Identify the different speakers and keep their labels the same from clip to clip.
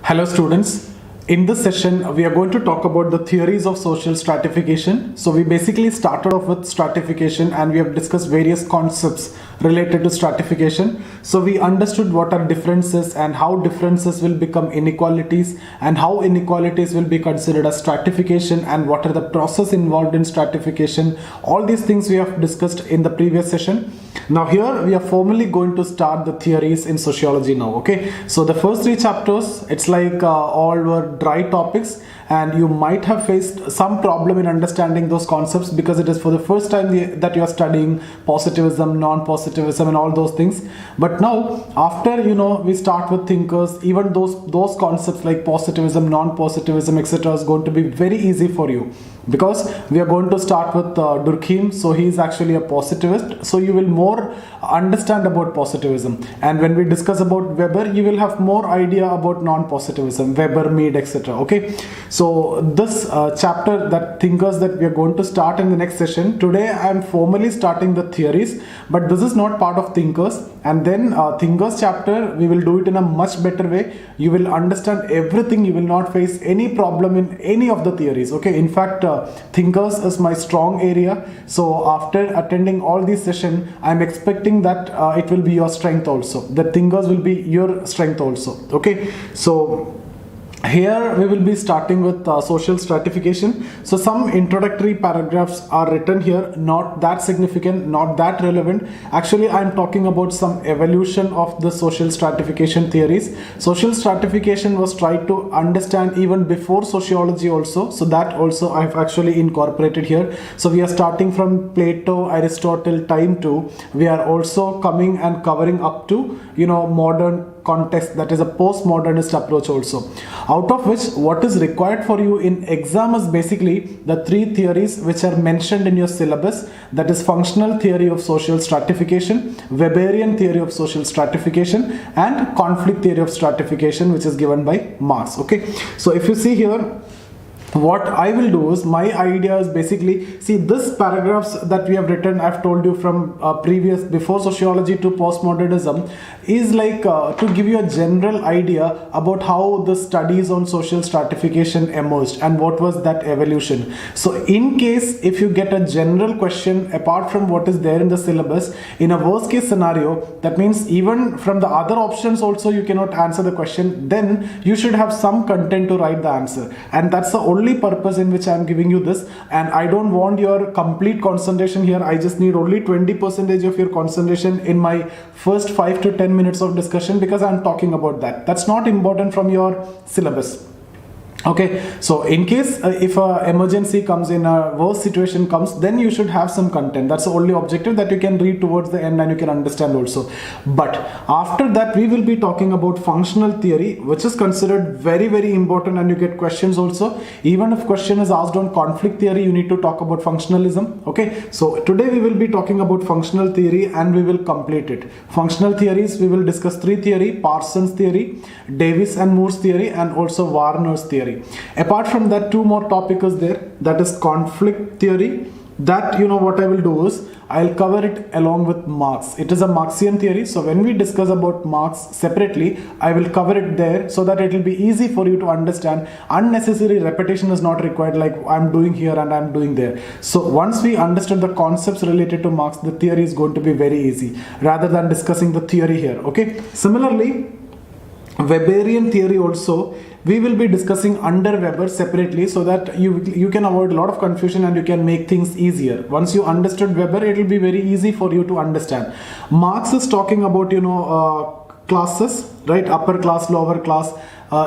Speaker 1: Hello students. In this session, we are going to talk about the theories of social stratification. So we basically started off with stratification and we have discussed various concepts related to stratification. So we understood what are differences and how differences will become inequalities and how inequalities will be considered as stratification and what are the process involved in stratification. All these things we have discussed in the previous session. Now here we are formally going to start the theories in sociology now. Okay, so the first three chapters, it's like all were dry topics and you might have faced some problem in understanding those concepts because it is for the first time that you are studying positivism, non-positivism and all those things. But now after we start with thinkers, even those concepts like positivism, non-positivism, etc. is going to be very easy for you because we are going to start with Durkheim. So he is actually a positivist, so you will more understand about positivism, and when we discuss about Weber you will have more idea about non-positivism, Weber, Mead, etc. Okay, so this chapter, that thinkers, that we are going to start in the next session. Today I am formally starting the theories, but this is not part of thinkers, and then thinkers chapter we will do it in a much better way. You will understand everything, you will not face any problem in any of the theories. Okay, in fact thinkers is my strong area, so after attending all these sessions I am expecting that it will be your strength also, that thinkers will be your strength also. Okay, so here we will be starting with social stratification. So some introductory paragraphs are written here, not that significant, not that relevant. Actually I am talking about some evolution of the social stratification theories. Social stratification was tried to understand even before sociology also, so that also I have actually incorporated here. So we are starting from Plato, Aristotle time to, we are also coming and covering up to modern context, that is a postmodernist approach also. Out of which what is required for you in exam is basically the three theories which are mentioned in your syllabus, that is functional theory of social stratification, Weberian theory of social stratification and conflict theory of stratification, which is given by Marx. Okay, so if you see here, what I will do is, my idea is basically, see this paragraphs that we have written, I've told you from before sociology to postmodernism, is like to give you a general idea about how the studies on social stratification emerged and what was that evolution. So in case if you get a general question apart from what is there in the syllabus, in a worst case scenario, that means even from the other options also you cannot answer the question, then you should have some content to write the answer, and that's the only purpose in which I am giving you this. And I don't want your complete concentration here, I just need only 20% of your concentration in my first 5 to 10 minutes of discussion, because I am talking about that. That's not important from your syllabus. Okay, so in case if a emergency comes in, a worse situation comes, then you should have some content. That's the only objective, that you can read towards the end and you can understand also. But after that we will be talking about functional theory, which is considered very, very important, and you get questions also. Even if question is asked on conflict theory, you need to talk about functionalism. Okay, so today we will be talking about functional theory and we will complete it. Functional theories, we will discuss three theory: Parsons theory, Davis and Moore's theory, and also Warner's theory. Apart from that, two more topics is there, that is conflict theory. That what I will do is I'll cover it along with Marx. It is a Marxian theory, so when we discuss about Marx separately, I will cover it there so that it will be easy for you to understand. Unnecessary repetition is not required, like I'm doing here and I'm doing there. So once we understood the concepts related to Marx, the theory is going to be very easy rather than discussing the theory here. Okay, similarly Weberian theory also we will be discussing under Weber separately, so that you can avoid a lot of confusion and you can make things easier. Once you understood Weber, it will be very easy for you to understand. Marx is talking about classes, right? Upper class, lower class,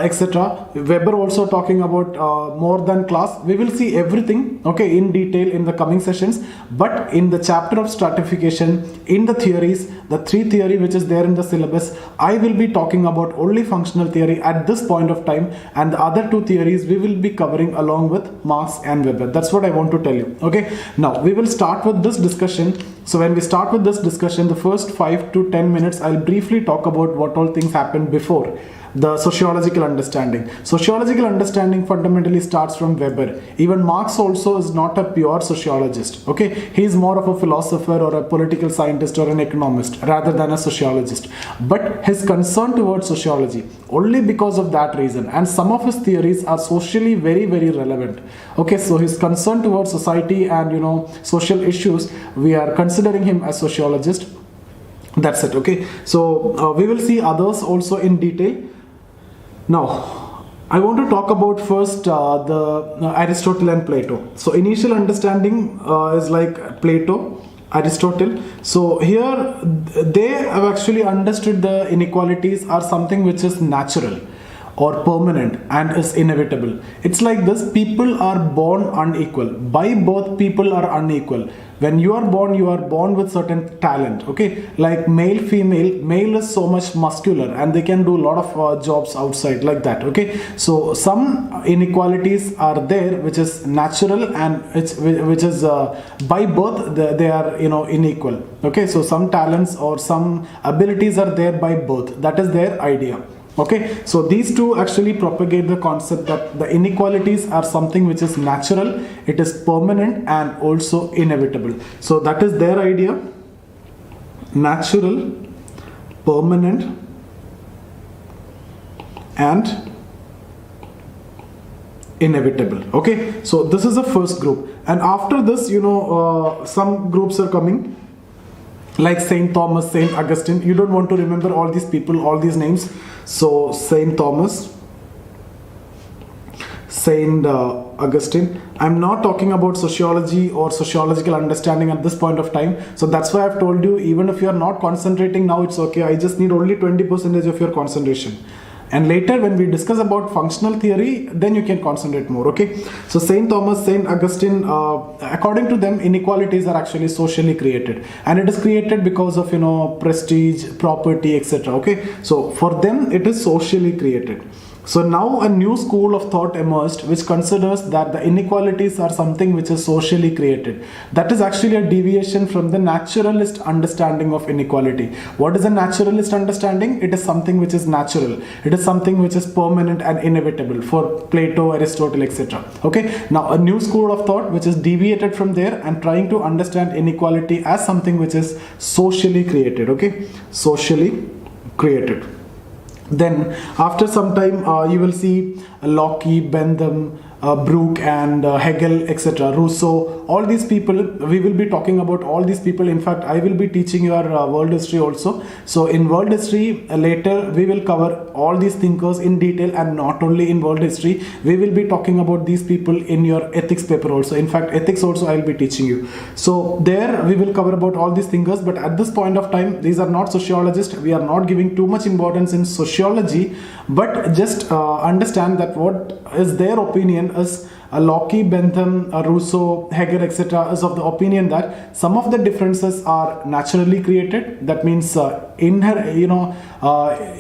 Speaker 1: etc. Weber also talking about more than class. We will see everything, okay, in detail in the coming sessions. But in the chapter of stratification, in the theories, the three theory which is there in the syllabus, I will be talking about only functional theory at this point of time, and the other two theories we will be covering along with Marx and Weber. That's what I want to tell you. Okay, now we will start with this discussion. So when we start with this discussion, the first 5 to 10 minutes I'll briefly talk about what all things happened before. the sociological understanding. Sociological understanding fundamentally starts from Weber. Even Marx also is not a pure sociologist. Okay, he is more of a philosopher or a political scientist or an economist rather than a sociologist. But his concern towards sociology only because of that reason, and some of his theories are socially very, very relevant. Okay, so his concern towards society and social issues, we are considering him as sociologist. That's it. Okay, so we will see others also in detail. Now, I want to talk about first the Aristotle and Plato. So initial understanding is like Plato, Aristotle. So here they have actually understood the inequalities are something which is natural or permanent and is inevitable. It's like this: people are born unequal. By birth, people are unequal. When you are born with certain talent. Okay, like male, female. Male is so much muscular and they can do a lot of jobs outside, like that. Okay, so some inequalities are there which is natural and which is by birth they are unequal. Okay, so some talents or some abilities are there by birth. That is their idea. Okay, so these two actually propagate the concept that the inequalities are something which is natural, it is permanent and also inevitable. So that is their idea: natural, permanent and inevitable. Okay, so this is the first group, and after this some groups are coming, like Saint Thomas, Saint Augustine. You don't want to remember all these people, all these names. So Saint Thomas, Saint Augustine. I'm not talking about sociology or sociological understanding at this point of time. So that's why I've told you, even if you are not concentrating now, it's okay. I just need only 20% of your concentration. And later when we discuss about functional theory, then you can concentrate more. Okay, so Saint Thomas, Saint Augustine, according to them, inequalities are actually socially created, and it is created because of prestige, property, etc. Okay, so for them it is socially created. So now a new school of thought emerged which considers that the inequalities are something which is socially created. That is actually a deviation from the naturalist understanding of inequality. What is a naturalist understanding? It is something which is natural. It is something which is permanent and inevitable for Plato, Aristotle, etc. Okay, now a new school of thought which is deviated from there and trying to understand inequality as something which is socially created. Okay, socially created. Then after some time you will see Locke, Bentham, Brooke and Hegel, etc., Rousseau, all these people. We will be talking about all these people. In fact, I will be teaching your world history also. So in world history later we will cover all these thinkers in detail, and not only in world history, we will be talking about these people in your ethics paper also. In fact, ethics also I will be teaching you. So there we will cover about all these thinkers, but at this point of time these are not sociologists. We are not giving too much importance in sociology, but just understand that what is their opinion is Locke, Bentham, Rousseau, Hegel, etc. is of the opinion that some of the differences are naturally created. That means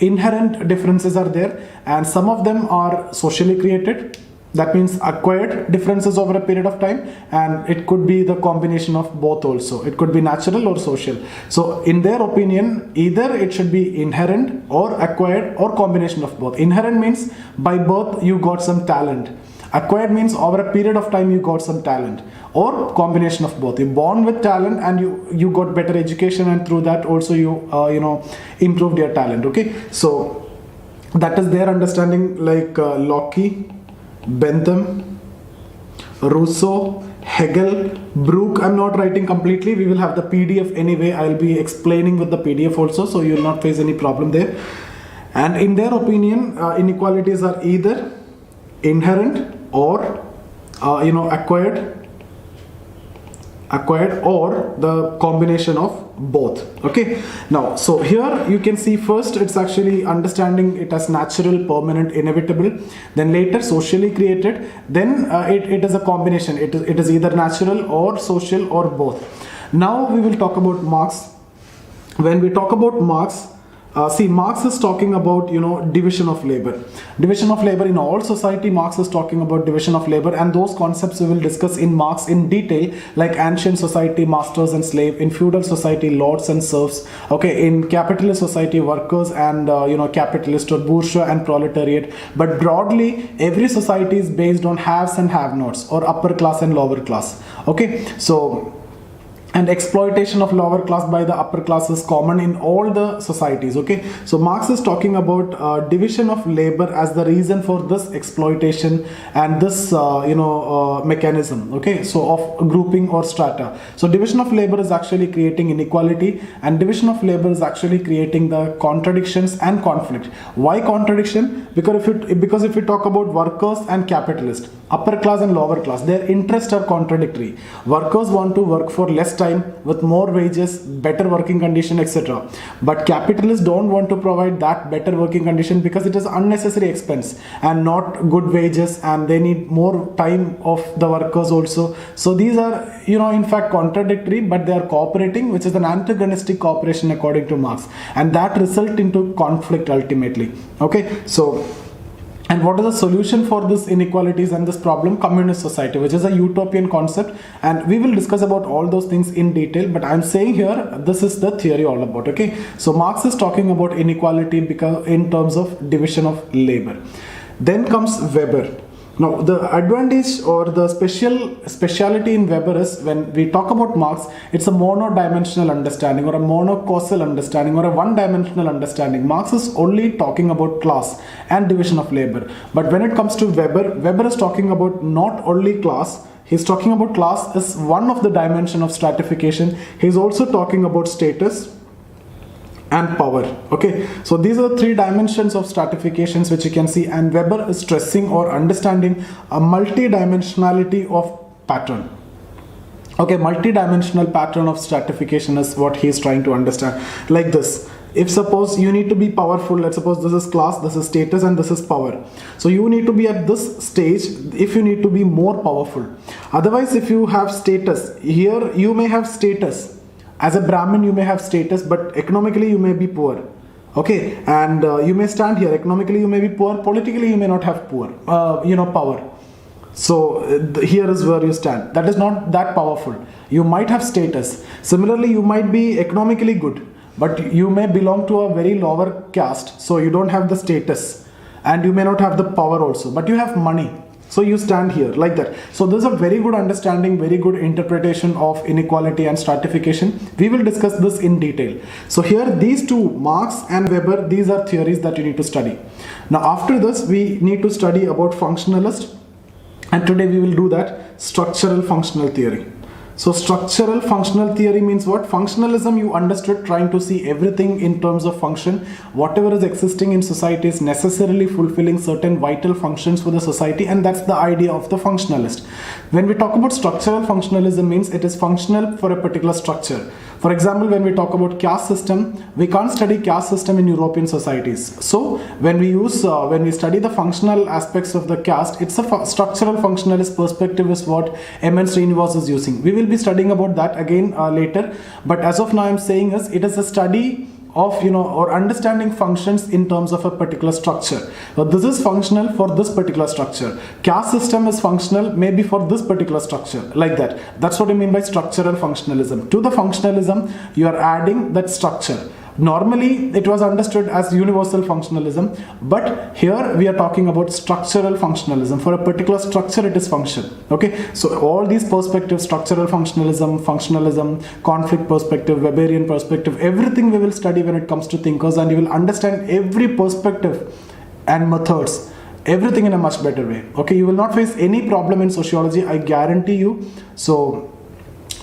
Speaker 1: inherent differences are there, and some of them are socially created. That means acquired differences over a period of time, and it could be the combination of both also. It could be natural or social. So in their opinion, either it should be inherent or acquired or combination of both. Inherent means by birth you got some talent. Acquired means over a period of time you got some talent, or combination of both. You're born with talent and you got better education, and through that also you improved your talent. Okay, so that is their understanding, like Locke, Bentham, Rousseau, Hegel, Brooke. I'm not writing completely. We will have the PDF anyway. I'll be explaining with the PDF also, so you will not face any problem there. And in their opinion, inequalities are either inherent or acquired or the combination of both. Okay, now so here you can see first it's actually understanding it as natural, permanent, inevitable, then later socially created, then it is a combination. It is either natural or social or both. Now we will talk about Marx. When we talk about Marx, See, Marx is talking about, division of labor. Division of labor in all society, Marx is talking about division of labor, and those concepts we will discuss in Marx in detail, like ancient society, masters and slave; in feudal society, lords and serfs; okay, in capitalist society, workers and capitalist or bourgeois and proletariat. But broadly, every society is based on haves and have-nots, or upper class and lower class. Okay, so and exploitation of lower class by the upper class is common in all the societies. Okay, so Marx is talking about division of labor as the reason for this exploitation and this mechanism, okay, so of grouping or strata. So division of labor is actually creating inequality, and division of labor is actually creating the contradictions and conflict. Why contradiction? Because if we talk about workers and capitalists, upper class and lower class, their interests are contradictory. Workers want to work for less time with more wages, better working condition, etc. But capitalists don't want to provide that better working condition because it is unnecessary expense and not good wages, and they need more time of the workers also. So these are, in fact contradictory, but they are cooperating, which is an antagonistic cooperation according to Marx, and that result into conflict ultimately. Okay, so and what is the solution for this inequalities and this problem? Communist society, which is a utopian concept, and we will discuss about all those things in detail, but I'm saying here this is the theory all about. Okay, so Marx is talking about inequality because in terms of division of labor. Then comes Weber. Now, the advantage or the speciality in Weber is, when we talk about Marx, it's a monodimensional understanding or a monocausal understanding or a one-dimensional understanding. Marx is only talking about class and division of labor. But when it comes to Weber, Weber is talking about not only class. He's talking about class as one of the dimension of stratification. He's also talking about status and power. Okay, so these are the three dimensions of stratifications which you can see, and Weber is stressing or understanding a multi-dimensionality of pattern. Okay, multi-dimensional pattern of stratification is what he is trying to understand, like this. If suppose you need to be powerful, let's suppose this is class, this is status, and this is power. So you need to be at this stage if you need to be more powerful. Otherwise, if you have status, here you may have status. As a Brahmin, you may have status, but economically you may be poor. Okay, and you may stand here. Economically, you may be poor. Politically, you may not have power. So here is where you stand. That is not that powerful. You might have status. Similarly, you might be economically good, but you may belong to a very lower caste. So you don't have the status, and you may not have the power also, but you have money. So you stand here like that. So this is a very good understanding, very good interpretation of inequality and stratification. We will discuss this in detail. So here these two, Marx and Weber, these are theories that you need to study. Now after this, we need to study about functionalist, and today we will do that, structural functional theory. So structural functional theory means what? Functionalism, you understood, trying to see everything in terms of function. Whatever is existing in society is necessarily fulfilling certain vital functions for the society, and that's the idea of the functionalist. When we talk about structural functionalism, means it is functional for a particular structure. For example, when we talk about caste system, we can't study caste system in European societies. So when we study the functional aspects of the caste, it's a structural functionalist perspective is what M.N. Srinivas is using. We will be studying about that again later, but as of now I'm saying is it is a study of or understanding functions in terms of a particular structure. So this is functional for this particular structure. Caste system is functional maybe for this particular structure, like that. That's what I mean by structural functionalism. To the functionalism, you are adding that structure. Normally it was understood as universal functionalism, but here we are talking about structural functionalism. For a particular structure it is function. Okay, so all these perspectives, structural functionalism, conflict perspective, Weberian perspective, everything we will study when it comes to thinkers, and you will understand every perspective and methods, everything in a much better way. Okay, you will not face any problem in sociology, I guarantee you. So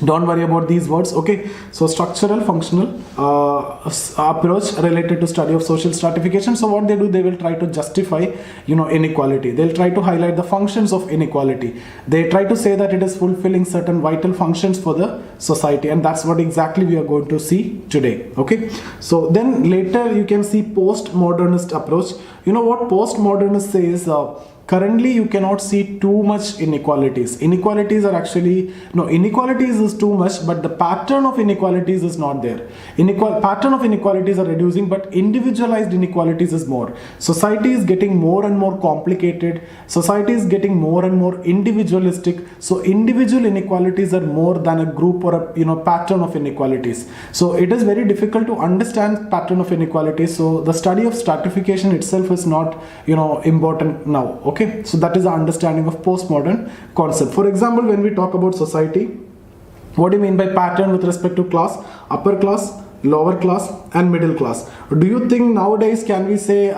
Speaker 1: don't worry about these words. Okay, so structural functional approach related to study of social stratification. So what they do, they will try to justify inequality. They'll try to highlight the functions of inequality. They try to say that it is fulfilling certain vital functions for the society, and that's what exactly we are going to see today. Okay, so then later you can see postmodernist approach. What postmodernist says, currently you cannot see too much inequalities. Inequalities are actually, no, inequalities is too much, but the pattern of inequalities is not there. Pattern of inequalities are reducing, but individualized inequalities is more. Society is getting more and more complicated. Society is getting more and more individualistic. So individual inequalities are more than a group or a pattern of inequalities. So it is very difficult to understand pattern of inequalities. So the study of stratification itself is not important now. Okay, so that is the understanding of postmodern concept. For example, when we talk about society, what do you mean by pattern with respect to class? Upper class, lower class and middle class. Do you think nowadays can we say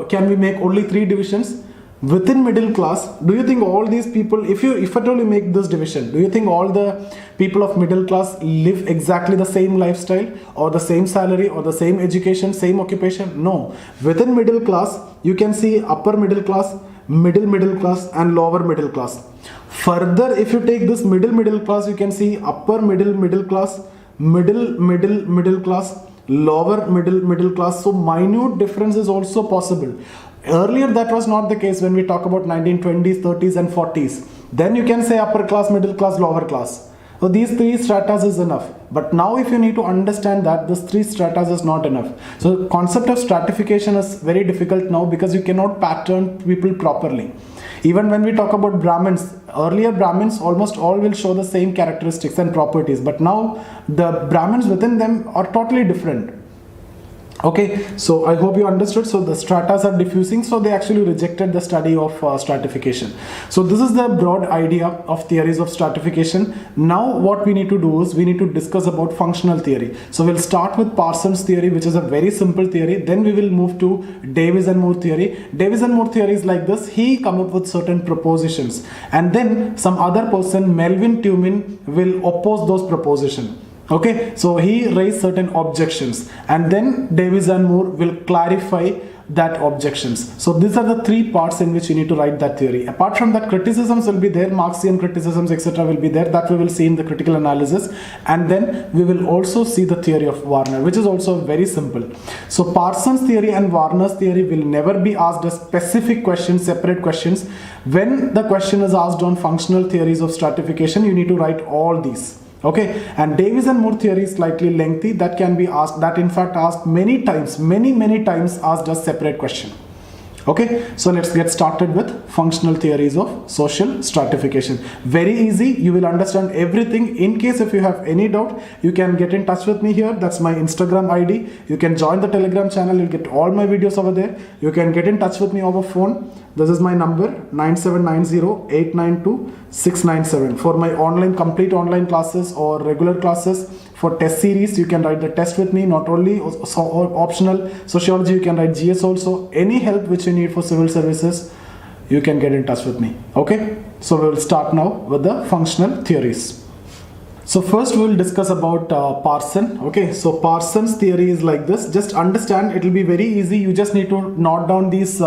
Speaker 1: can we make only 3 divisions? Within middle class, do you think all these people, if at all you make this division, do you think all the people of middle class live exactly the same lifestyle or the same salary or the same education, same occupation? No. Within middle class, you can see upper middle class, middle class and lower middle class. Further, if you take this middle class, you can see upper middle class, middle class, lower middle class. So minute difference is also possible. Earlier that was not the case when we talk about 1920s, 30s and 40s. Then you can say upper class, middle class, lower class. So these 3 stratas is enough. But now if you need to understand that this 3 stratas is not enough. So the concept of stratification is very difficult now because you cannot pattern people properly. Even when we talk about Brahmins, earlier Brahmins almost all will show the same characteristics and properties. But now the Brahmins within them are totally different. Okay, so I hope you understood. So the stratas are diffusing, so they actually rejected the study of stratification. So this is the broad idea of theories of stratification. Now what we need to do is we need to discuss about functional theory. So we'll start with Parsons theory, which is a very simple theory. Then we will move to Davis and Moore theory. Davis and Moore theory is like this. He come up with certain propositions and then some other person, Melvin Tumin, will oppose those propositions. Okay, so he raised certain objections and then Davis and Moore will clarify that objections. So these are the 3 parts in which you need to write that theory. Apart from that, criticisms will be there, Marxian criticisms, etc. will be there, that we will see in the critical analysis. And then we will also see the theory of Warner, which is also very simple. So Parsons theory and Warner's theory will never be asked as specific questions, separate questions. When the question is asked on functional theories of stratification, you need to write all these. Okay, and Davis and Moore theory is slightly lengthy. That can be asked, that in fact asked many times, many times asked as separate question. Okay, so let's get started with functional theories of social stratification. Very easy, you will understand everything. In case if you have any doubt, you can get in touch with me here. That's my Instagram ID. You can join the Telegram channel, you'll get all my videos over there. You can get in touch with me over phone. This is my number 9790-892-697. For my complete online classes or regular classes, for test series, you can write the test with me. Not only optional sociology, you can write GS also. Any help which you need for civil services, you can get in touch with me. Okay, so we will start now with the functional theories. So first we will discuss about Parsons. Okay, so Parsons theory is like this. Just understand, it will be very easy. You just need to note down these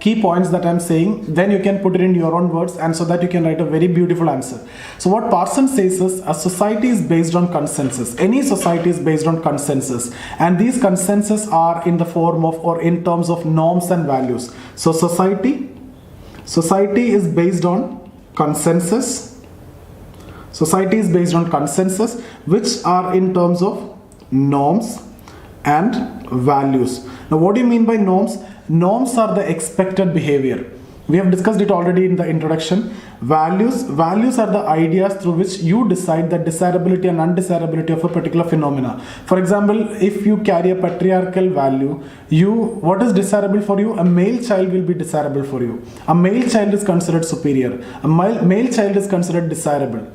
Speaker 1: key points that I'm saying. Then you can put it in your own words, and so that you can write a very beautiful answer. So what Parsons says is a society is based on consensus. Any society is based on consensus, and these consensus are in the form of or in terms of norms and values. So society is based on consensus. Society is based on consensus, which are in terms of norms and values. Now, what do you mean by norms? Norms are the expected behavior. We have discussed it already in the introduction. Values are the ideas through which you decide the desirability and undesirability of a particular phenomena. For example, if you carry a patriarchal value, what is desirable for you? A male child will be desirable for you. A male child is considered superior. A male child is considered desirable.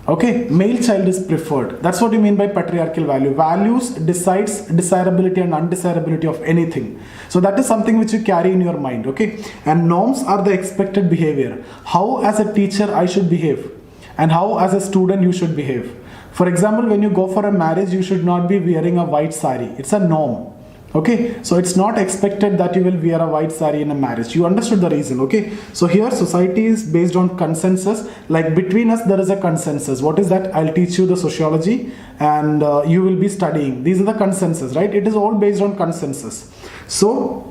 Speaker 1: Okay, male child is preferred. That's what you mean by patriarchal value. Values decides desirability and undesirability of anything. So that is something which you carry in your mind. Okay, and norms are the expected behavior. How as a teacher I should behave, and how as a student you should behave. For example, when you go for a marriage, you should not be wearing a white sari. It's a norm. Okay, so it's not expected that you will wear a white sari in a marriage. You understood the reason. Okay, so here society is based on consensus. Like between us there is a consensus. What is that? I'll teach you the sociology and you will be studying. These are the consensus, right? It is all based on consensus. So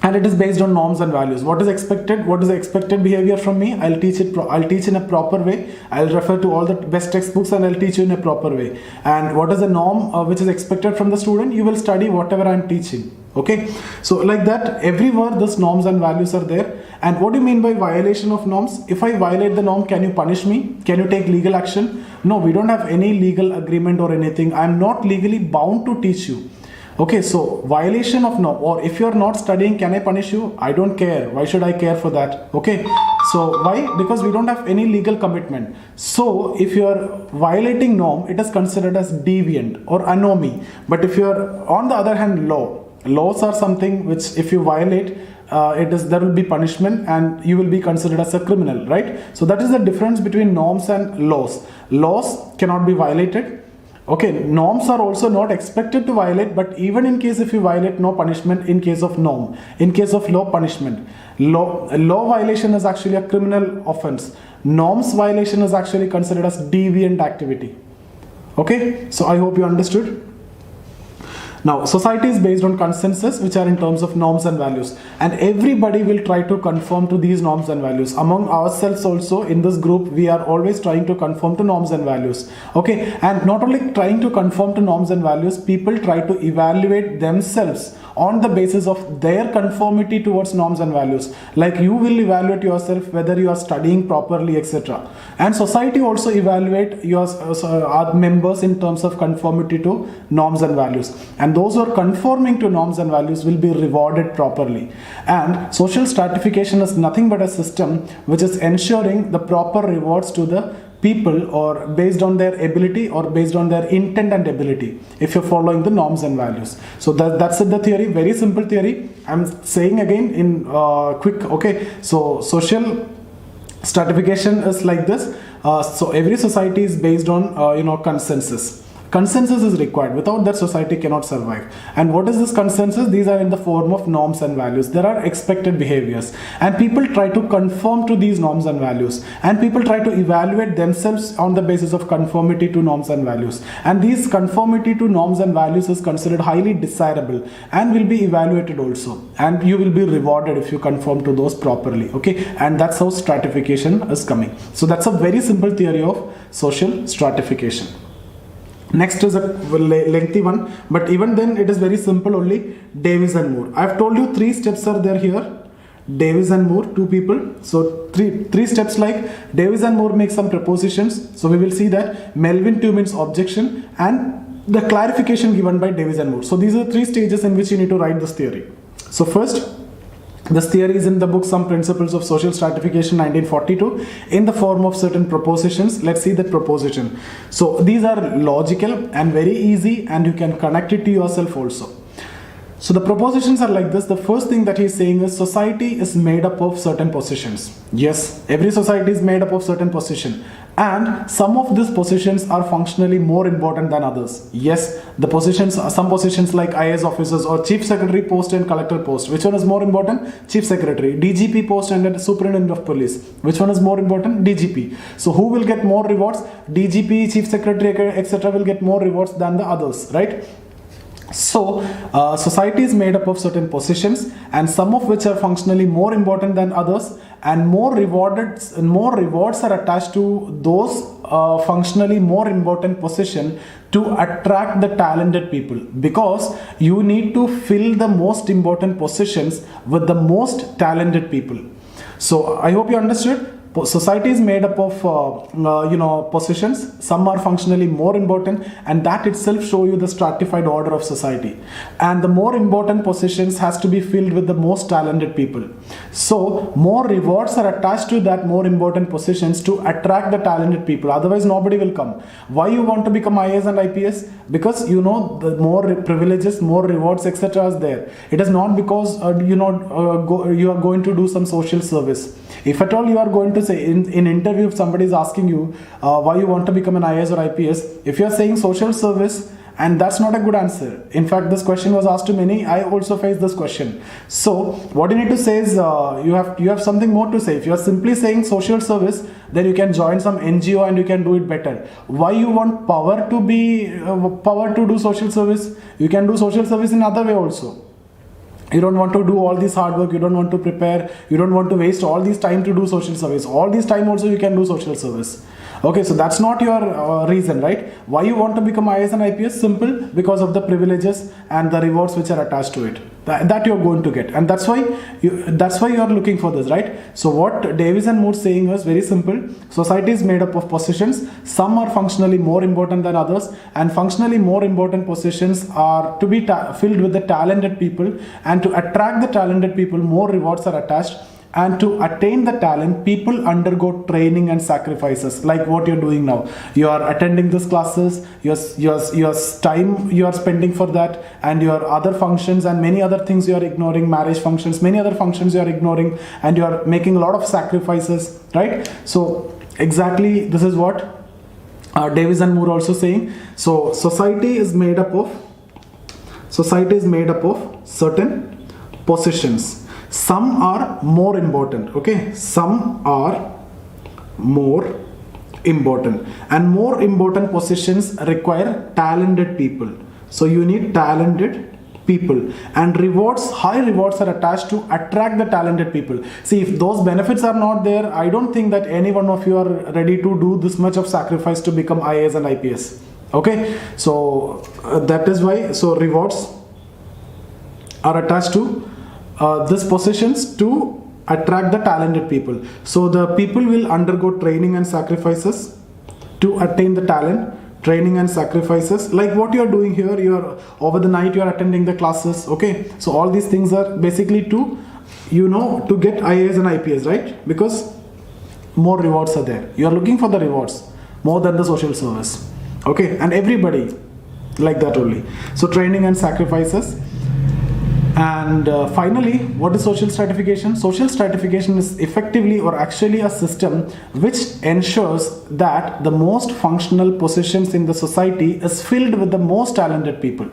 Speaker 1: and it is based on norms and values. What is expected? What is the expected behavior from me? I'll teach it. I'll teach in a proper way. I'll refer to all the best textbooks and I'll teach you in a proper way. And what is the norm which is expected from the student? You will study whatever I'm teaching. Okay, so like that, everywhere these norms and values are there. And what do you mean by violation of norms? If I violate the norm, can you punish me? Can you take legal action? No, we don't have any legal agreement or anything. I'm not legally bound to teach you. Okay, so violation of norm, or if you're not studying, can I punish you? I don't care. Why should I care for that? Okay, so why? Because we don't have any legal commitment. So if you're violating norm, it is considered as deviant or anomy. But if you're on the other hand, laws are something which if you violate, there will be punishment and you will be considered as a criminal, right? So that is the difference between norms and laws. Laws cannot be violated. Okay, norms are also not expected to violate, but even in case if you violate, no punishment in case of norm. In case of law, punishment. Law violation is actually a criminal offense. Norms violation is actually considered as deviant activity. Okay, so I hope you understood. Now, society is based on consensus, which are in terms of norms and values, and everybody will try to conform to these norms and values. Among ourselves also in this group, we are always trying to conform to norms and values. Okay, and not only trying to conform to norms and values, people try to evaluate themselves on the basis of their conformity towards norms and values. Like you will evaluate yourself whether you are studying properly, etc. And society also evaluate your members in terms of conformity to norms and values. And those who are conforming to norms and values will be rewarded properly. And social stratification is nothing but a system which is ensuring the proper rewards to the people, or based on their ability or based on their intent and ability, if you're following the norms and values. So that's the theory, very simple theory. I'm saying again in quick. Okay, so social stratification is like this. So every society is based on consensus. Consensus is required. Without that, society cannot survive. And what is this consensus? These are in the form of norms and values. There are expected behaviors, and people try to conform to these norms and values, and people try to evaluate themselves on the basis of conformity to norms and values. And these conformity to norms and values is considered highly desirable and will be evaluated also, and you will be rewarded if you conform to those properly. Okay, and that's how stratification is coming. So that's a very simple theory of social stratification. Next is a lengthy one, but even then it is very simple only. Davis and Moore. I have told you 3 steps are there here. Davis and Moore, 2 people. So three steps, like Davis and Moore make some propositions. So we will see that Melvin 2 means objection and the clarification given by Davis and Moore. So these are 3 stages in which you need to write this theory. So first, this theory is in the book Some Principles of Social Stratification 1942 in the form of certain propositions. Let's see that proposition. So these are logical and very easy, and you can connect it to yourself also. So the propositions are like this. The first thing that he's saying is society is made up of certain positions. Yes, every society is made up of certain positions, and some of these positions are functionally more important than others. Yes, the positions, some positions like IAS officers or chief secretary post and collector post. Which one is more important? Chief secretary. DGP post and superintendent of police. Which one is more important? DGP. So who will get more rewards? DGP, chief secretary, etc. will get more rewards than the others, right? So society is made up of certain positions, and some of which are functionally more important than others, and more rewards are attached to those functionally more important position to attract the talented people, because you need to fill the most important positions with the most talented people. So I hope you understood. Society is made up of positions. Some are functionally more important, and that itself show you the stratified order of society. And the more important positions has to be filled with the most talented people. So more rewards are attached to that more important positions to attract the talented people. Otherwise, nobody will come. Why you want to become IAS and IPS? Because the more privileges, more rewards, etc. is there. It is not because you are going to do some social service. If at all you are going to say in interview, if somebody is asking you why you want to become an IAS or IPS, if you are saying social service, and that's not a good answer. In fact, this question was asked to many. I also faced this question. So what you need to say is you have something more to say. If you are simply saying social service, then you can join some NGO and you can do it better. Why you want power to do social service? You can do social service in other way also. You don't want to do all this hard work, you don't want to prepare, you don't want to waste all this time to do social service. All this time also you can do social service. Okay, so that's not your reason, right? Why you want to become IAS and IPS? Simple, because of the privileges and the rewards which are attached to it. That you're going to get, and that's why you are looking for this, right? So what Davis and Moore saying was very simple. Society is made up of positions. Some are functionally more important than others, and functionally more important positions are to be filled with the talented people, and to attract the talented people, more rewards are attached. And to attain the talent, people undergo training and sacrifices, like what you're doing now. You are attending these classes, your time you are spending for that, and your other functions and many other things you are ignoring, marriage functions, many other functions you are ignoring, and you are making a lot of sacrifices, right? So exactly this is what Davis and Moore also saying. So society is made up of certain positions. Some are more important, okay? Some are more important, and more important positions require talented people. So you need talented people, and high rewards are attached to attract the talented people. See, if those benefits are not there, I don't think that any one of you are ready to do this much of sacrifice to become IAS and IPS. Okay, so that is why, so rewards are attached to these positions to attract the talented people. So the people will undergo training and sacrifices to attain the talent. Training and sacrifices, like what you are doing here. You are over the night, you are attending the classes. Okay, so all these things are basically to, to get IAS and IPS, right? Because more rewards are there. You are looking for the rewards more than the social service. Okay, and everybody like that only. So training and sacrifices. And finally, what is social stratification? Social stratification is effectively or actually a system which ensures that the most functional positions in the society is filled with the most talented people.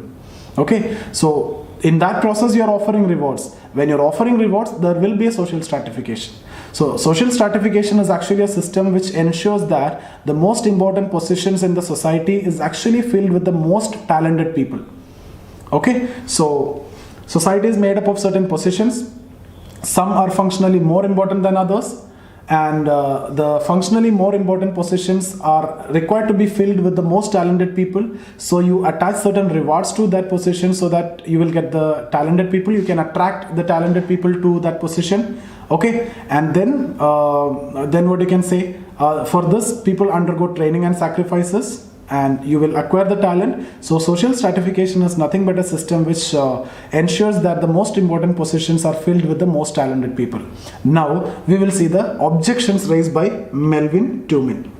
Speaker 1: Okay, so in that process you are offering rewards. When you're offering rewards, there will be a social stratification. So social stratification is actually a system which ensures that the most important positions in the society is actually filled with the most talented people. Okay, so society is made up of certain positions. Some are functionally more important than others, and the functionally more important positions are required to be filled with the most talented people. So you attach certain rewards to that position so that you will get the talented people. You can attract the talented people to that position. Okay, and then what you can say, for this people undergo training and sacrifices, and you will acquire the talent. So social stratification is nothing but a system which ensures that the most important positions are filled with the most talented people. Now we will see the objections raised by Melvin Tumin.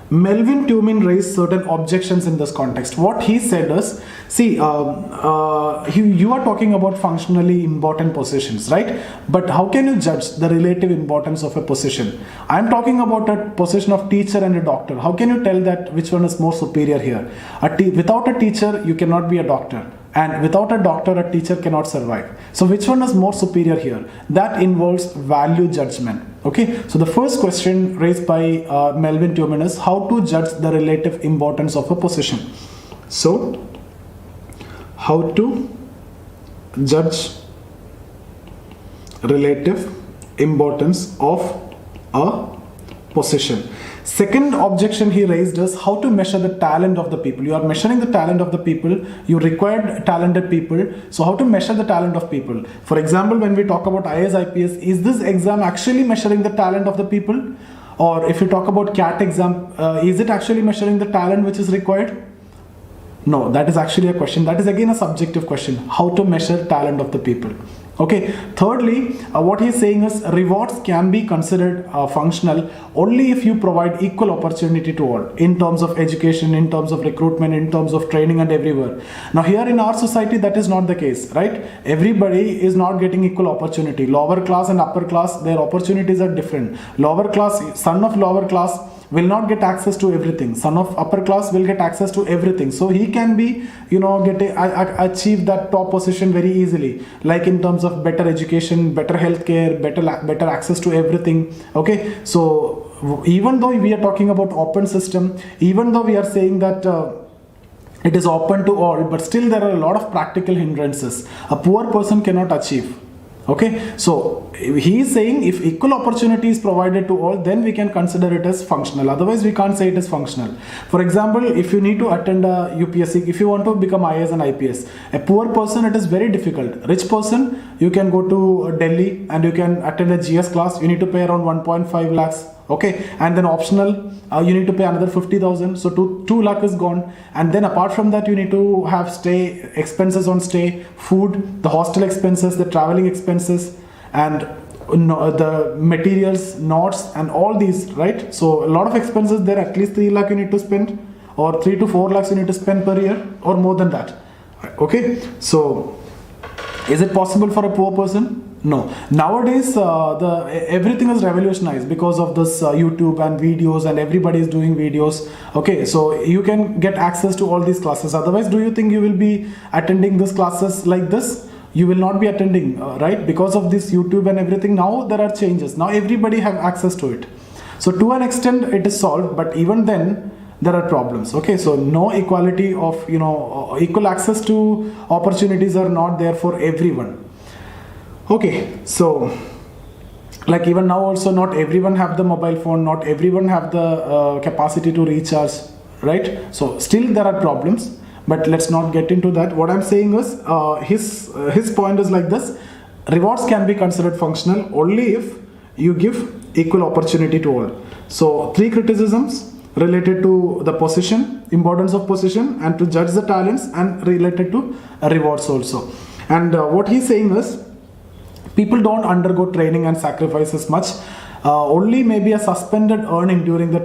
Speaker 1: Melvin Tumin raised certain objections in this context. What he said is, see, you are talking about functionally important positions, right? But how can you judge the relative importance of a position? I am talking about a position of teacher and a doctor. How can you tell that which one is more superior here? Without a teacher, you cannot be a doctor. And without a doctor, a teacher cannot survive. So which one is more superior here? That involves value judgment. Okay, so the first question raised by Melvin Tumin is how to judge the relative importance of a position. So, how to judge relative importance of a position. Second objection he raised is how to measure the talent of the people. You are measuring the talent of the people. You required talented people. So how to measure the talent of people? For example, when we talk about IAS IPS, is this exam actually measuring the talent of the people? Or if you talk about CAT exam, is it actually measuring the talent which is required? No, that is actually a question. That is again a subjective question. How to measure talent of the people? Okay. Thirdly, what he is saying is rewards can be considered functional only if you provide equal opportunity to all in terms of education, in terms of recruitment, in terms of training and everywhere. Now here in our society, that is not the case, right? Everybody is not getting equal opportunity. Lower class and upper class, their opportunities are different. Lower class, son of lower class will not get access to everything. Son of upper class will get access to everything. So he can be, achieve that top position very easily. Like in terms of better education, better healthcare, better access to everything. Okay. So even though we are talking about open system, even though we are saying that it is open to all, but still there are a lot of practical hindrances a poor person cannot achieve. Okay, so he is saying if equal opportunity is provided to all, then we can consider it as functional. Otherwise, we can't say it is functional. For example, if you need to attend a UPSC, if you want to become IAS and IPS, a poor person, it is very difficult. Rich person, you can go to Delhi and you can attend a GS class. You need to pay around 1.5 lakhs. Okay, and then optional, you need to pay another 50,000. So 2 lakh is gone. And then apart from that, you need to have stay expenses on stay, food, the hostel expenses, the traveling expenses, and the materials, notes, and all these, right? So a lot of expenses there. At least 3 lakh you need to spend, or 3 to 4 lakhs you need to spend per year, or more than that. Okay, so is it possible for a poor person? No. Nowadays, everything is revolutionized because of this YouTube and videos, and everybody is doing videos. Okay, so you can get access to all these classes. Otherwise, do you think you will be attending these classes like this? You will not be attending, right? Because of this YouTube and everything, now there are changes. Now everybody have access to it. So to an extent, it is solved, but even then, there are problems. Okay, so no equality of, equal access to opportunities are not there for everyone. Okay, so like even now also not everyone have the mobile phone, not everyone have the capacity to recharge, right? So still there are problems, but let's not get into that. What I'm saying is his point is like this: rewards can be considered functional only if you give equal opportunity to all. So 3 criticisms related to the position, importance of position, and to judge the talents, and related to rewards also. And what he's saying is, people don't undergo training and sacrifices much. Only maybe a suspended earning during the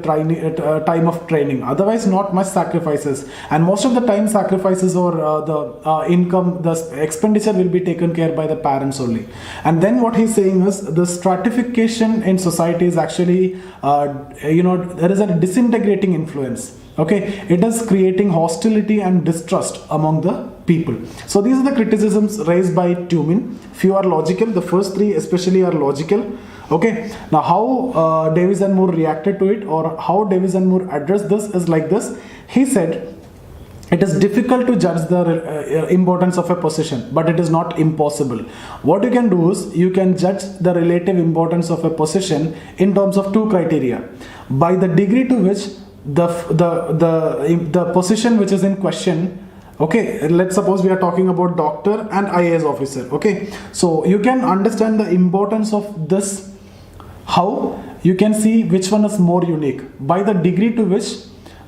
Speaker 1: time of training. Otherwise, not much sacrifices. And most of the time, sacrifices or the income, the expenditure will be taken care by the parents only. And then what he's saying is, the stratification in society is actually, there is a disintegrating influence. Okay, it is creating hostility and distrust among the people. So these are the criticisms raised by Tumin. Few are logical. The first 3 especially are logical. Okay, now how Davis and Moore reacted to it, or how Davis and Moore addressed this, is like this. He said, it is difficult to judge the importance of a position, but it is not impossible. What you can do is, you can judge the relative importance of a position in terms of 2 criteria. By the degree to which the position which is in question, okay, let's suppose we are talking about doctor and IAS officer. Okay, so you can understand the importance of this. How? You can see which one is more unique by the degree to which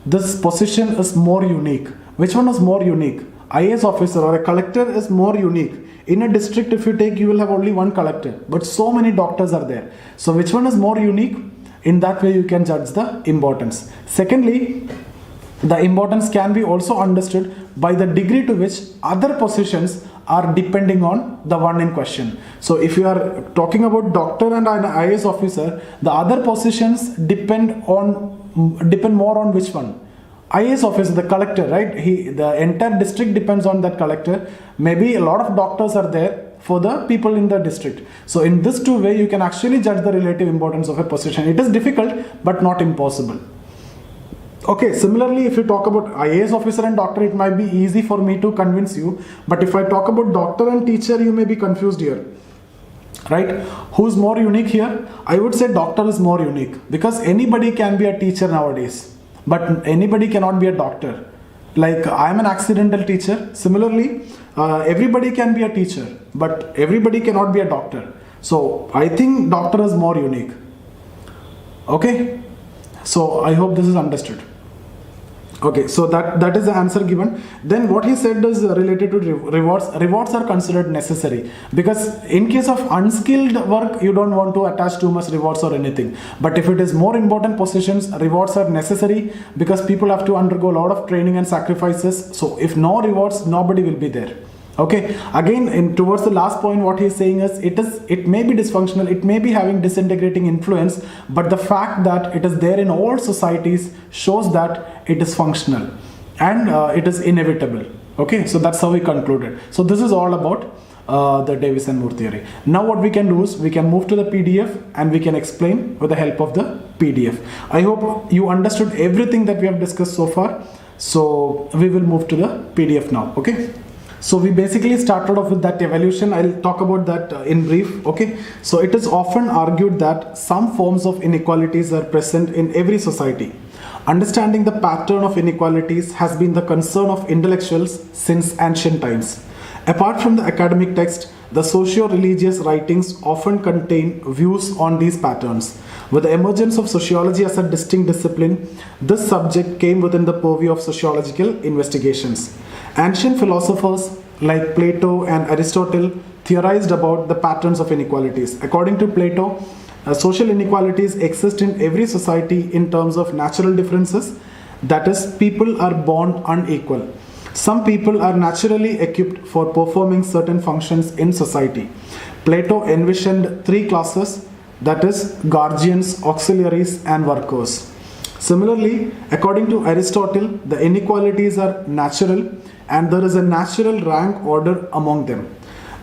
Speaker 1: this position is more unique. Which one is more unique? IAS officer or a collector is more unique. In a district, if you take, you will have only 1 collector, but so many doctors are there. So which one is more unique? In that way, you can judge the importance. Secondly, the importance can be also understood by the degree to which other positions are depending on the one in question. So if you are talking about doctor and an IAS officer, the other positions depend more on which one? IAS officer, the collector, right? The entire district depends on that collector. Maybe a lot of doctors are there for the people in the district. So in this 2 way, you can actually judge the relative importance of a position. It is difficult, but not impossible. Okay, similarly, if you talk about IAS officer and doctor, it might be easy for me to convince you. But if I talk about doctor and teacher, you may be confused here. Right? Who's more unique here? I would say doctor is more unique, because anybody can be a teacher nowadays, but anybody cannot be a doctor. Like, I am an accidental teacher. Similarly, everybody can be a teacher, but everybody cannot be a doctor. So I think doctor is more unique. Okay, so I hope this is understood. Okay, so that is the answer given. Then what he said is related to rewards. Rewards are considered necessary, because in case of unskilled work, you don't want to attach too much rewards or anything. But if it is more important positions, rewards are necessary, because people have to undergo a lot of training and sacrifices. So if no rewards, nobody will be there. Okay, again, towards the last point, what he is saying is, it may be dysfunctional, it may be having disintegrating influence, but the fact that it is there in all societies shows that it is functional and it is inevitable. Okay, so that's how we concluded. So this is all about the Davis and Moore theory. Now what we can do is, we can move to the PDF and we can explain with the help of the PDF. I hope you understood everything that we have discussed so far. So we will move to the PDF now. Okay. So we basically started off with that evolution. I'll talk about that in brief. Okay. So it is often argued that some forms of inequalities are present in every society. Understanding the pattern of inequalities has been the concern of intellectuals since ancient times. Apart from the academic text, the socio-religious writings often contain views on these patterns. With the emergence of sociology as a distinct discipline, this subject came within the purview of sociological investigations. Ancient philosophers like Plato and Aristotle theorized about the patterns of inequalities. According to Plato, social inequalities exist in every society in terms of natural differences, that is, people are born unequal. Some people are naturally equipped for performing certain functions in society. Plato envisioned three classes, that is, guardians, auxiliaries, and workers. Similarly, according to Aristotle, the inequalities are natural and there is a natural rank order among them.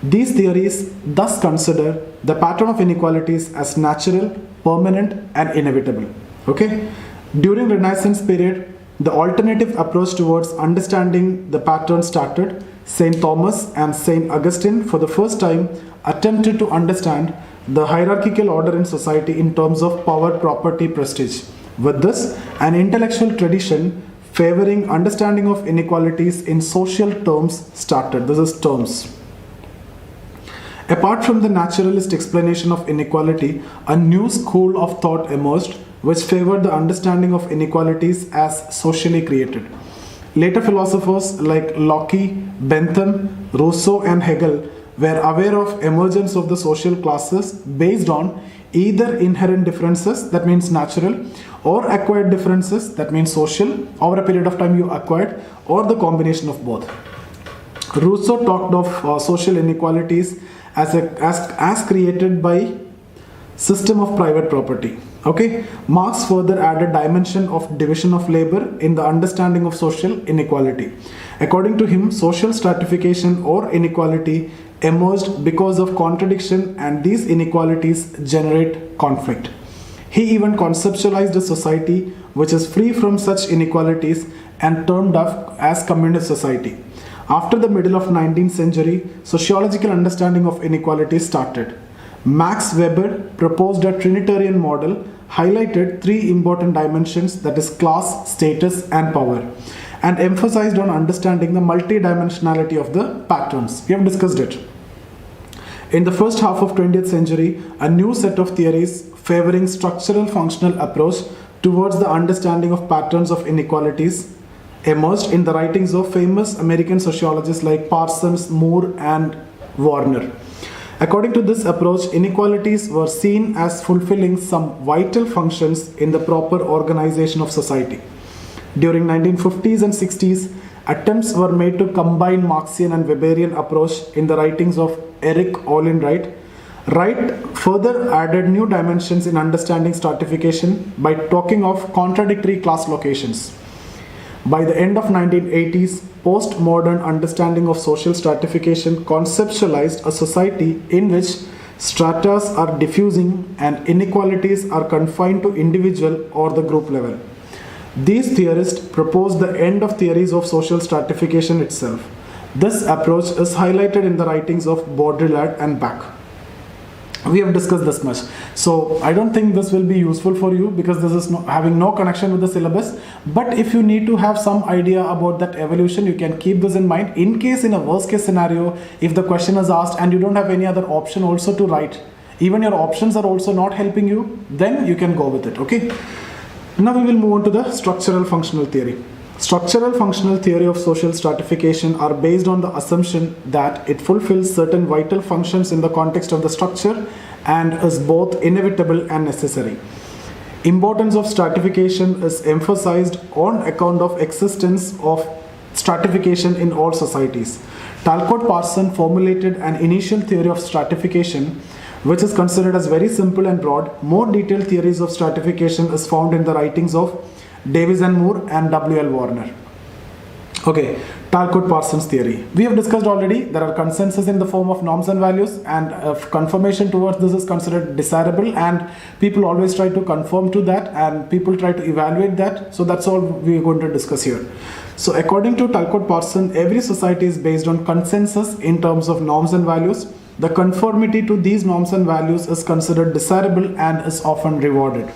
Speaker 1: These theories thus consider the pattern of inequalities as natural, permanent, and inevitable. Okay? During Renaissance period, the alternative approach towards understanding the pattern started. St. Thomas and St. Augustine for the first time attempted to understand the hierarchical order in society in terms of power, property, prestige. With this, an intellectual tradition favoring understanding of inequalities in social terms started. This is terms. Apart from the naturalist explanation of inequality, a new school of thought emerged which favored the understanding of inequalities as socially created. Later philosophers like Locke, Bentham, Rousseau, and Hegel were aware of emergence of the social classes based on either inherent differences, that means natural, or acquired differences, that means social, over a period of time you acquired, or the combination of both. Rousseau talked of social inequalities as created by system of private property. Okay, Marx further added dimension of division of labor in the understanding of social inequality. According to him, social stratification or inequality emerged because of contradiction, and these inequalities generate conflict. He even conceptualized a society which is free from such inequalities and termed up as communist society. After the middle of 19th century, sociological understanding of inequality started. Max Weber proposed a Trinitarian model, highlighted three important dimensions, that is class, status, and power, and emphasized on understanding the multidimensionality of the patterns. We have discussed it. In the first half of 20th century, a new set of theories favoring structural functional approach towards the understanding of patterns of inequalities emerged in the writings of famous American sociologists like Parsons, Moore, and Warner. According to this approach, inequalities were seen as fulfilling some vital functions in the proper organization of society. During 1950s and 60s, attempts were made to combine Marxian and Weberian approach in the writings of Eric Olin Wright. Wright further added new dimensions in understanding stratification by talking of contradictory class locations. By the end of 1980s, postmodern understanding of social stratification conceptualized a society in which stratas are diffusing and inequalities are confined to individual or the group level. These theorists proposed the end of theories of social stratification itself. This approach is highlighted in the writings of Baudrillard and Bach. We have discussed this much. So I don't think this will be useful for you because this is having no connection with the syllabus. But if you need to have some idea about that evolution, you can keep this in mind. In case in a worst case scenario, if the question is asked and you don't have any other option also to write, even your options are also not helping you, then you can go with it. Okay. Now we will move on to the structural functional theory. Structural functional theory of social stratification are based on the assumption that it fulfills certain vital functions in the context of the structure and is both inevitable and necessary. Importance of stratification is emphasized on account of existence of stratification in all societies. Talcott Parsons formulated an initial theory of stratification which is considered as very simple and broad. More detailed theories of stratification is found in the writings of Davis and Moore and W.L. Warner. Okay, Talcott-Parsons theory. We have discussed already, there are consensus in the form of norms and values, and confirmation towards this is considered desirable, and people always try to conform to that, and people try to evaluate that. So that's all we are going to discuss here. So according to Talcott-Parsons, every society is based on consensus in terms of norms and values. The conformity to these norms and values is considered desirable and is often rewarded.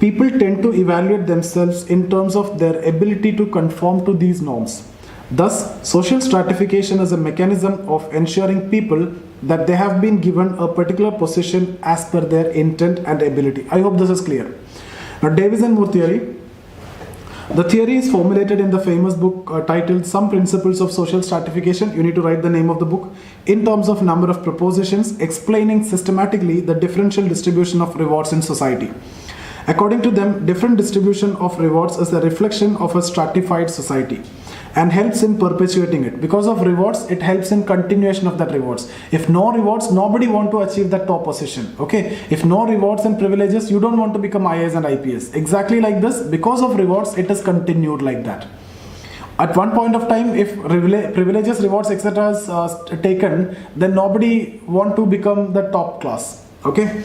Speaker 1: People tend to evaluate themselves in terms of their ability to conform to these norms. Thus, social stratification is a mechanism of ensuring people that they have been given a particular position as per their intent and ability. I hope this is clear. Now, Davis and Moore theory. The theory is formulated in the famous book titled Some Principles of Social Stratification. You need to write the name of the book in terms of number of propositions explaining systematically the differential distribution of rewards in society. According to them, different distribution of rewards is a reflection of a stratified society and helps in perpetuating it. Because of rewards, it helps in continuation of that rewards. If no rewards, nobody want to achieve that top position. Okay. If no rewards and privileges, you don't want to become IAS and IPS. Exactly like this, because of rewards, it is continued like that. At one point of time, if privileges, rewards, etc. is taken, then nobody want to become the top class. Okay.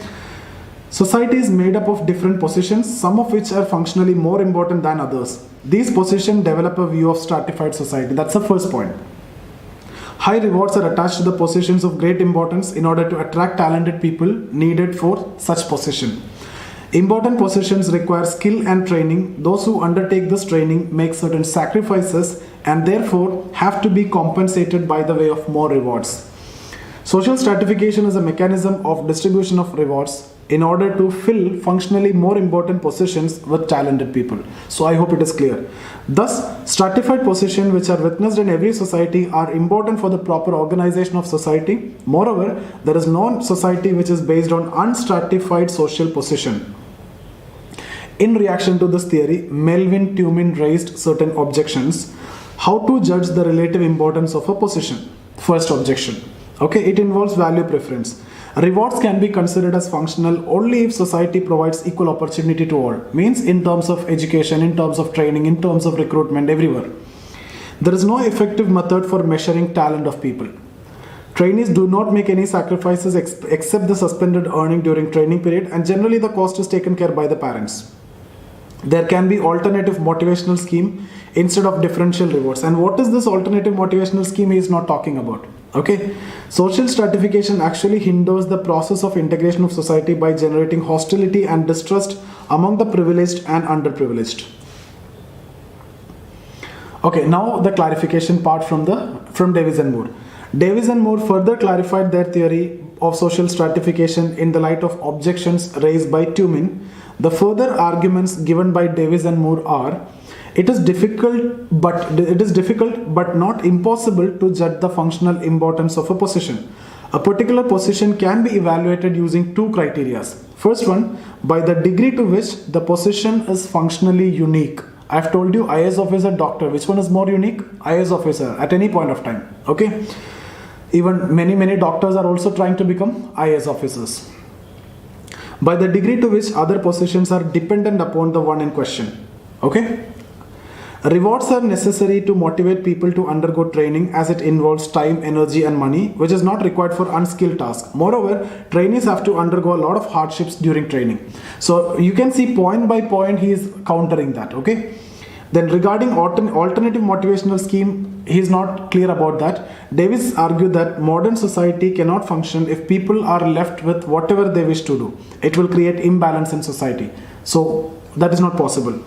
Speaker 1: Society is made up of different positions, some of which are functionally more important than others. These positions develop a view of stratified society. That's the first point. High rewards are attached to the positions of great importance in order to attract talented people needed for such position. Important positions require skill and training. Those who undertake this training make certain sacrifices and therefore have to be compensated by the way of more rewards. Social stratification is a mechanism of distribution of rewards in order to fill functionally more important positions with talented people. So I hope it is clear. Thus, stratified positions which are witnessed in every society are important for the proper organization of society. Moreover, there is no society which is based on unstratified social position. In reaction to this theory, Melvin Tumin raised certain objections. How to judge the relative importance of a position? First objection. Okay, it involves value preference. Rewards can be considered as functional only if society provides equal opportunity to all. Means in terms of education, in terms of training, in terms of recruitment, everywhere. There is no effective method for measuring talent of people. Trainees do not make any sacrifices except the suspended earning during training period, and generally the cost is taken care by the parents. There can be alternative motivational scheme instead of differential rewards. And what is this alternative motivational scheme he is not talking about? Okay, social stratification actually hinders the process of integration of society by generating hostility and distrust among the privileged and underprivileged. Okay, now the clarification part from Davis and Moore. Davis and Moore further clarified their theory of social stratification in the light of objections raised by Tumin. The further arguments given by Davis and Moore are: it is difficult but not impossible to judge the functional importance of a position. A particular position can be evaluated using two criteria. First one, by the degree to which the position is functionally unique. I have told you IAS officer, doctor, which one is more unique? IAS officer at any point of time. Okay. Even many doctors are also trying to become IAS officers. By the degree to which other positions are dependent upon the one in question. Okay. Rewards are necessary to motivate people to undergo training as it involves time, energy and money, which is not required for unskilled tasks. Moreover, trainees have to undergo a lot of hardships during training. So you can see point by point he is countering that. Okay. Then regarding alternative motivational scheme, he is not clear about that. Davis argued that modern society cannot function if people are left with whatever they wish to do. It will create imbalance in society. So that is not possible.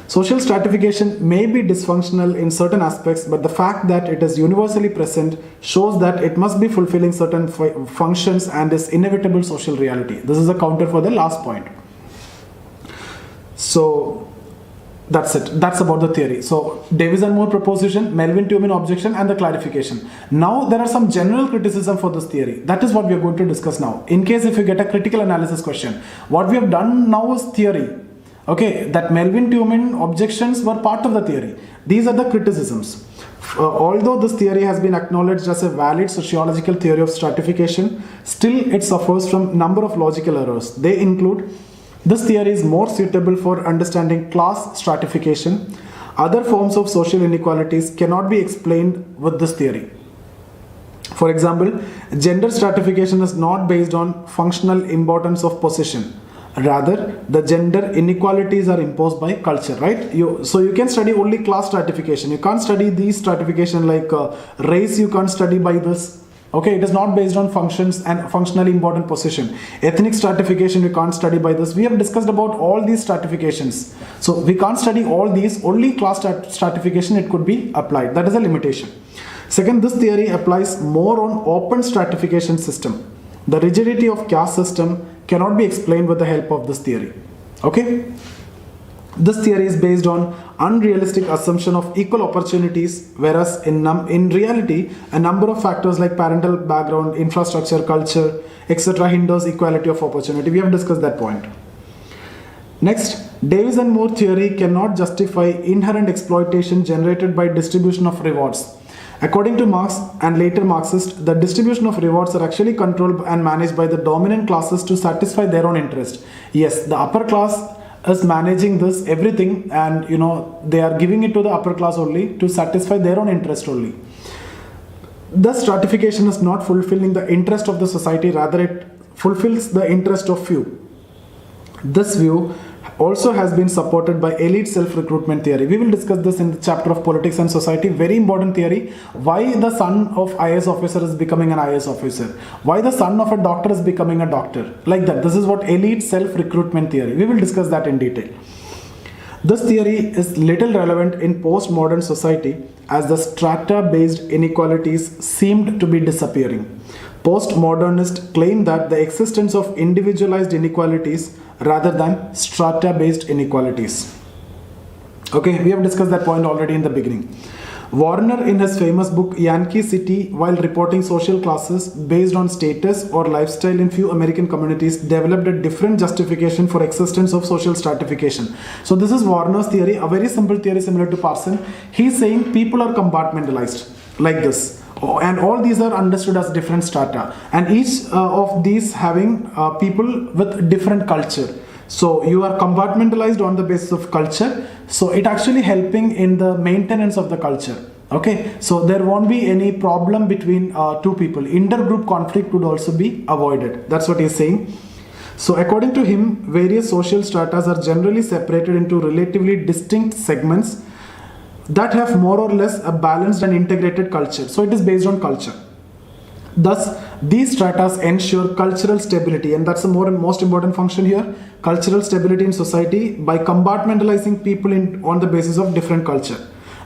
Speaker 1: Social stratification may be dysfunctional in certain aspects, but the fact that it is universally present shows that it must be fulfilling certain functions and is inevitable social reality. This is a counter for the last point. So that's it. That's about the theory. So Davis and Moore proposition, Melvin Tumin objection, and the clarification. Now there are some general criticism for this theory. That is what we are going to discuss now. In case if you get a critical analysis question, what we have done now is theory. Okay, that Melvin Tumin objections were part of the theory. These are the criticisms. Although this theory has been acknowledged as a valid sociological theory of stratification, still it suffers from number of logical errors. They include: this theory is more suitable for understanding class stratification. Other forms of social inequalities cannot be explained with this theory. For example, gender stratification is not based on functional importance of position. Rather, the gender inequalities are imposed by culture, right? So you can study only class stratification. You can't study these stratification like race. You can't study by this. Okay, it is not based on functions and functionally important position. Ethnic stratification we can't study by this. We have discussed about all these stratifications. So we can't study all these. Only class stratification it could be applied. That is a limitation. Second, this theory applies more on open stratification system. The rigidity of caste system cannot be explained with the help of this theory. Okay? This theory is based on unrealistic assumption of equal opportunities, whereas in reality, a number of factors like parental background, infrastructure, culture, etc. hinders equality of opportunity. We have discussed that point. Next, Davis and Moore theory cannot justify inherent exploitation generated by distribution of rewards. According to Marx and later Marxists, the distribution of rewards are actually controlled and managed by the dominant classes to satisfy their own interest. Yes, the upper class is managing this everything, and they are giving it to the upper class only to satisfy their own interest only. Thus, stratification is not fulfilling the interest of the society, rather it fulfills the interest of few. This view also has been supported by elite self-recruitment theory. We will discuss this in the chapter of politics and society. Very important theory. Why the son of IAS officer is becoming an IAS officer. Why the son of a doctor is becoming a doctor. Like that. This is what elite self-recruitment theory. We will discuss that in detail. This theory is little relevant in postmodern society as the strata-based inequalities seemed to be disappearing. Postmodernists claim that the existence of individualized inequalities rather than strata-based inequalities. Okay, we have discussed that point already in the beginning. Warner, in his famous book Yankee City, while reporting social classes based on status or lifestyle in few American communities, developed a different justification for existence of social stratification. So this is Warner's theory, a very simple theory similar to Parsons. He's saying people are compartmentalized like this. And all these are understood as different strata, and each of these having people with different culture. So you are compartmentalized on the basis of culture, so it actually helping in the maintenance of the culture. Okay, so there won't be any problem between two people. Intergroup conflict would also be avoided. That's what he's saying. So according to him, various social stratas are generally separated into relatively distinct segments that have more or less a balanced and integrated culture. So it is based on culture. Thus, these stratas ensure cultural stability, and that's the most important function here. Cultural stability in society by compartmentalizing people on the basis of different culture.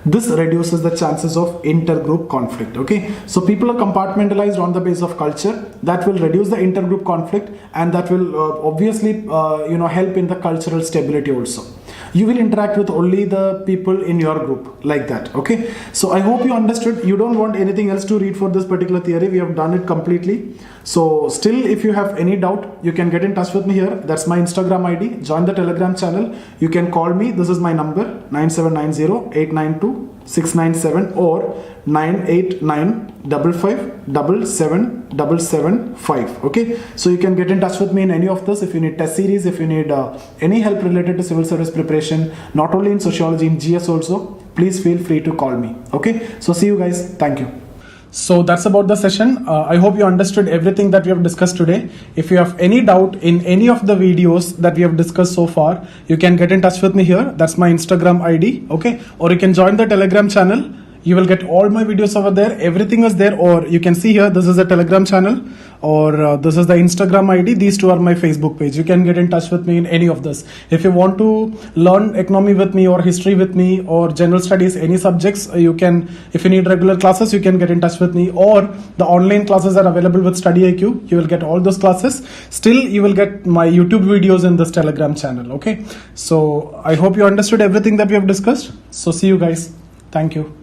Speaker 1: This reduces the chances of intergroup conflict. Okay, so people are compartmentalized on the basis of culture. That will reduce the intergroup conflict, and that will obviously help in the cultural stability also. You will interact with only the people in your group like that. Okay, so I hope you understood. You don't want anything else to read for this particular theory. We have done it completely. So still, if you have any doubt, you can get in touch with me here. That's my Instagram ID. Join the Telegram channel. You can call me. This is my number 9790-892-697 or 989-55-77775. Okay, so you can get in touch with me in any of this. If you need test series, if you need any help related to civil service preparation, not only in sociology, in GS also, please feel free to call me. Okay, so see you guys. Thank you. So that's about the session. I hope you understood everything that we have discussed today. If you have any doubt in any of the videos that we have discussed so far, you can get in touch with me here. That's my Instagram ID. Okay, or you can join the Telegram channel. You will get all my videos over there. Everything is there. Or you can see here, this is the Telegram channel, or this is the Instagram ID. These two are my Facebook page. You can get in touch with me in any of this. If you want to learn economy with me or history with me or general studies, any subjects, you can, if you need regular classes, you can get in touch with me, or the online classes are available with Study IQ. You will get all those classes. Still, you will get my YouTube videos in this Telegram channel. Okay. So I hope you understood everything that we have discussed. So see you guys. Thank you.